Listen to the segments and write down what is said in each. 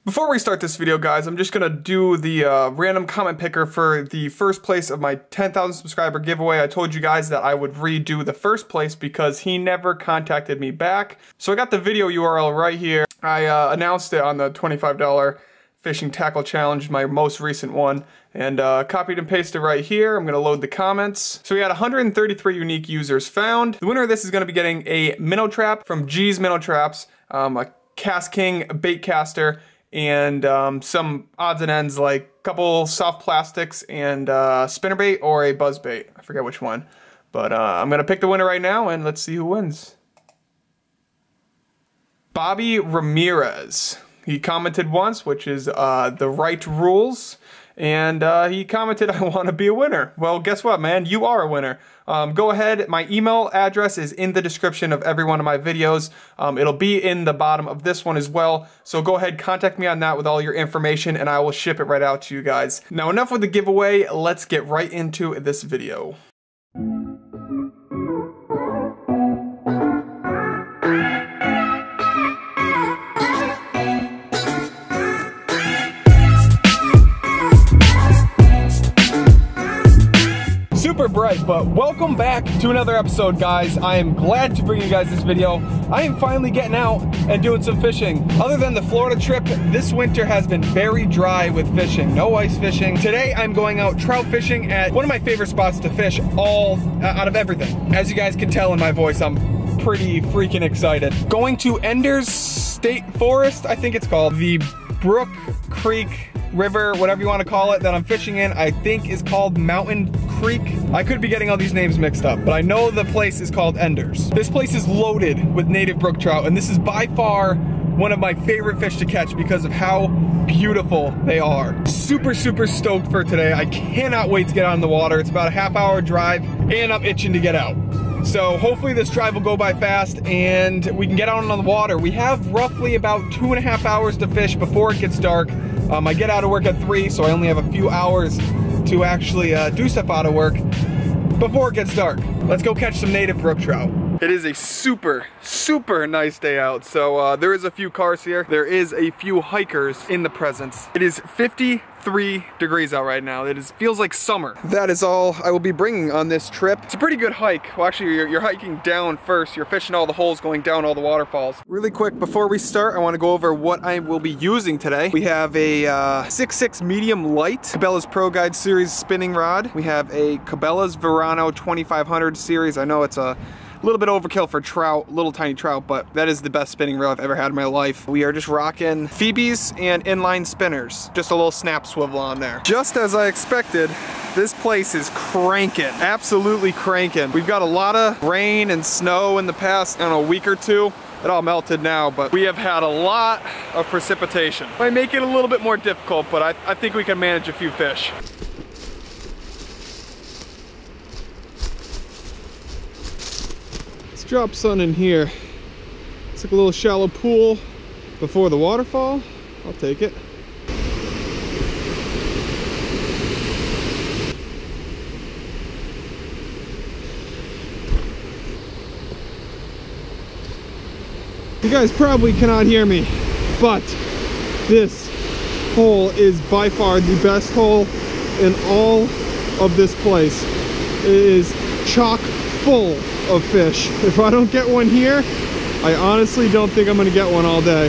Before we start this video, guys, I'm just gonna do the random comment picker for the first place of my 10,000 subscriber giveaway. I told you guys that I would redo the first place because he never contacted me back. So I got the video URL right here. I announced it on the $25 fishing tackle challenge, my most recent one, and copied and pasted it right here. I'm gonna load the comments. So we had 133 unique users found. The winner of this is gonna be getting a minnow trap from G's Minnow Traps, a Cast King bait caster, and some odds and ends like a couple soft plastics and spinnerbait or a buzzbait. I forget which one. But I'm gonna pick the winner right now and let's see who wins. Bobby Ramirez. He commented once, which is the right rules. And he commented, I want to be a winner. Well, guess what, man? You are a winner. Go ahead. My email address is in the description of every one of my videos. It'll be in the bottom of this one as well. So go ahead, contact me on that with all your information, and I will ship it right out to you guys. Now, enough with the giveaway. Let's get right into this video. Super bright, but welcome back to another episode, guys. I am glad to bring you guys this video. I am finally getting out and doing some fishing. Other than the Florida trip, this winter has been very dry with fishing. No ice fishing. Today, I'm going out trout fishing at one of my favorite spots to fish out of everything. As you guys can tell in my voice, I'm pretty freaking excited. Going to Enders State Forest, I think it's called. The Brook Creek River, whatever you want to call it, that I'm fishing in, I think is called Mountain Creek. I could be getting all these names mixed up, but I know the place is called Enders. This place is loaded with native brook trout, and this is by far one of my favorite fish to catch because of how beautiful they are. Super, super stoked for today. I cannot wait to get out in the water. It's about a half-hour drive, and I'm itching to get out. So hopefully this drive will go by fast and we can get out on the water. We have roughly about 2.5 hours to fish before it gets dark. I get out of work at 3, so I only have a few hours to actually do stuff out of work before it gets dark. Let's go catch some native brook trout. It is a super, super nice day out. So there is a few cars here. There is a few hikers in the presence. It is 53 degrees out right now. It feels like summer. That is all I will be bringing on this trip. It's a pretty good hike. Well, actually, you're hiking down first. You're fishing all the holes, going down all the waterfalls. Really quick, before we start, I want to go over what I will be using today. We have a 6.6 medium light Cabela's Pro Guide Series spinning rod. We have a Cabela's Verano 2500 series. I know it's a little bit overkill for trout, little tiny trout, but that is the best spinning reel I've ever had in my life. We are just rocking Phoebes and inline spinners. Just a little snap swivel on there. Just as I expected, this place is cranking, absolutely cranking. We've got a lot of rain and snow in the past, I don't know, week or two. It all melted now, but we have had a lot of precipitation. Might make it a little bit more difficult, but I think we can manage a few fish. Drop sun in here. It's like a little shallow pool before the waterfall. I'll take it. You guys probably cannot hear me, but this hole is by far the best hole in all of this place. It is chock full of fish. If I don't get one here, I honestly don't think I'm gonna get one all day.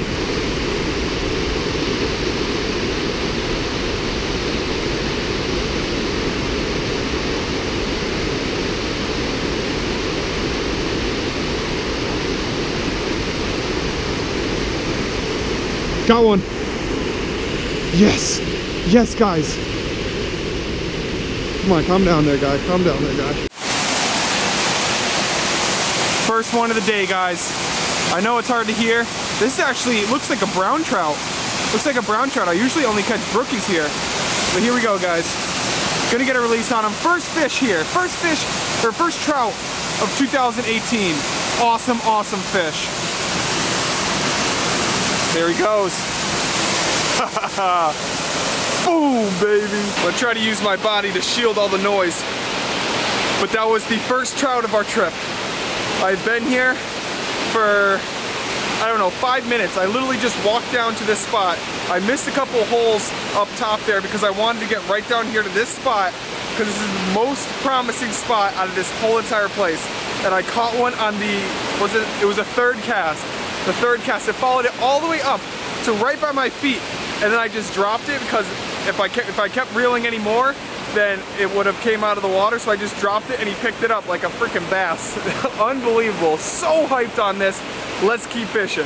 Got one. Yes. Yes, guys. Come on, calm down there, guy. Calm down there, guy. First one of the day, guys. I know it's hard to hear. This actually, it looks like a brown trout. Looks like a brown trout. I usually only catch brookies here. But here we go, guys. Gonna get a release on him. First fish here. First fish, or first trout of 2018. Awesome, awesome fish. There he goes. Boom, baby. I'm gonna try to use my body to shield all the noise. But that was the first trout of our trip. I've been here for I don't know, 5 minutes. I literally just walked down to this spot. I missed a couple holes up top there because I wanted to get right down here to this spot because this is the most promising spot out of this whole entire place. And I caught one on the, it was a third cast. The third cast, it followed it all the way up to right by my feet. And then I just dropped it because if I kept reeling anymore, then it would have came out of the water. So I just dropped it and he picked it up like a freaking bass. Unbelievable, so hyped on this. Let's keep fishing.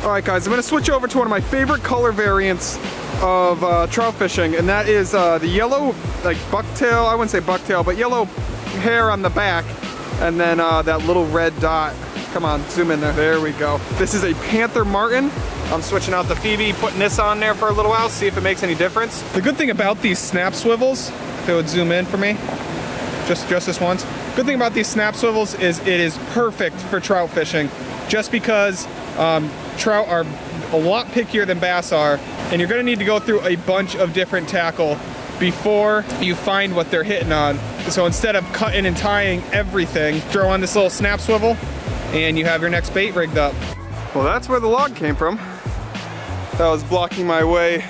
Alright guys, I'm going to switch over to one of my favorite color variants of trout fishing, and that is the yellow, like bucktail, I wouldn't say bucktail, but yellow hair on the back, and then that little red dot. Come on, zoom in there. There we go. This is a Panther Martin. I'm switching out the Phoebe, putting this on there for a little while, see if it makes any difference. The good thing about these snap swivels, if it would zoom in for me, just this once. Good thing about these snap swivels is it is perfect for trout fishing, just because trout are a lot pickier than bass are, and you're gonna need to go through a bunch of different tackle before you find what they're hitting on. So instead of cutting and tying everything, throw on this little snap swivel and you have your next bait rigged up. Well, that's where the log came from. That was blocking my way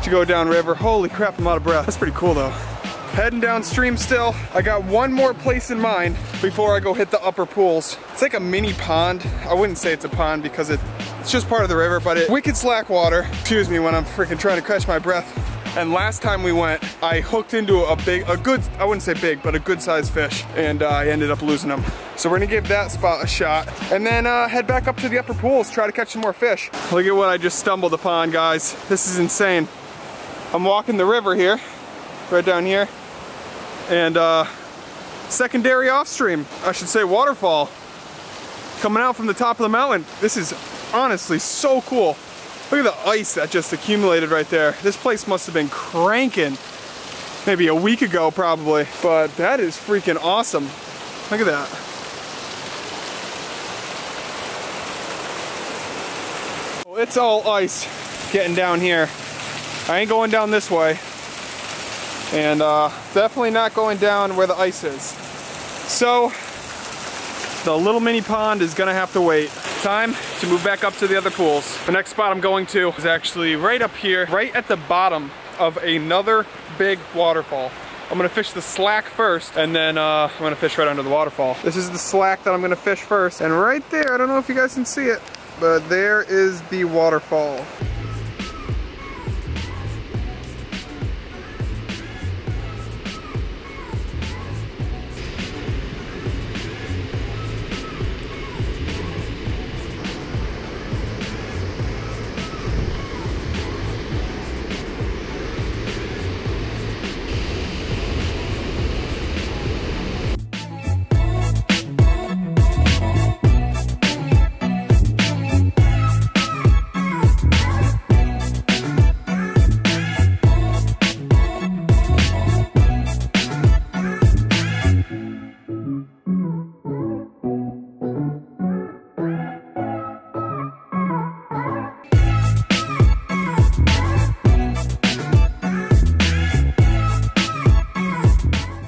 to go downriver. Holy crap, I'm out of breath. That's pretty cool though. Heading downstream still. I got one more place in mind before I go hit the upper pools. It's like a mini pond. I wouldn't say it's a pond because it's just part of the river, but it's wicked slack water. Excuse me when I'm freaking trying to catch my breath. And last time we went, I hooked into a good, I wouldn't say big, but a good sized fish, and I ended up losing them. So we're gonna give that spot a shot, and then head back up to the upper pools, try to catch some more fish. Look at what I just stumbled upon, guys. This is insane. I'm walking the river here, right down here, and secondary off stream, I should say waterfall, coming out from the top of the mountain. This is honestly so cool. Look at the ice that just accumulated right there. This place must have been cranking maybe a week ago probably, but that is freaking awesome. Look at that. It's all ice getting down here. I ain't going down this way, and definitely not going down where the ice is. So the little mini pond is gonna have to wait. Time to move back up to the other pools. The next spot I'm going to is actually right up here, right at the bottom of another big waterfall. I'm gonna fish the slack first, and then I'm gonna fish right under the waterfall. This is the slack that I'm gonna fish first, and right there, I don't know if you guys can see it, but there is the waterfall.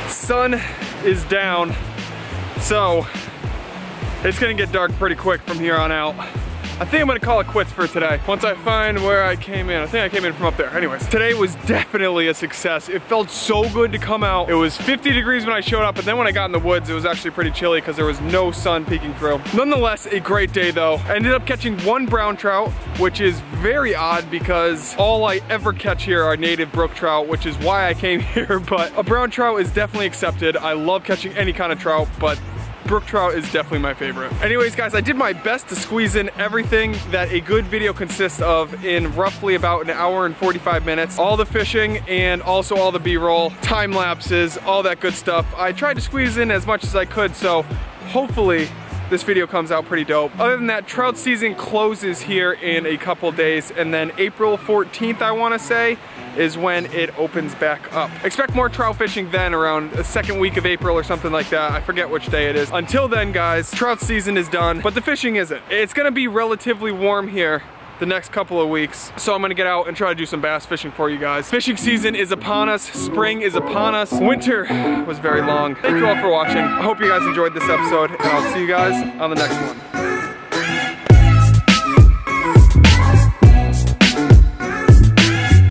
Sun is down, so it's gonna get dark pretty quick from here on out. I think I'm gonna call it quits for today. Once I find where I came in. I think I came in from up there. Anyways, today was definitely a success. It felt so good to come out. It was 50 degrees when I showed up, but then when I got in the woods, it was actually pretty chilly because there was no sun peeking through. Nonetheless, a great day though. I ended up catching one brown trout, which is very odd because all I ever catch here are native brook trout, which is why I came here, but a brown trout is definitely accepted. I love catching any kind of trout, but brook trout is definitely my favorite. Anyways guys, I did my best to squeeze in everything that a good video consists of in roughly about an hour and 45 minutes. All the fishing and also all the B-roll, time lapses, all that good stuff. I tried to squeeze in as much as I could, so hopefully this video comes out pretty dope. Other than that, trout season closes here in a couple days, and then April 14th, I wanna say, is when it opens back up. Expect more trout fishing then, around the second week of April or something like that. I forget which day it is. Until then, guys, trout season is done, but the fishing isn't. It's gonna be relatively warm here the next couple of weeks, so I'm gonna get out and try to do some bass fishing for you guys. Fishing season is upon us, spring is upon us, winter was very long. Thank you all for watching. I hope you guys enjoyed this episode, and I'll see you guys on the next one.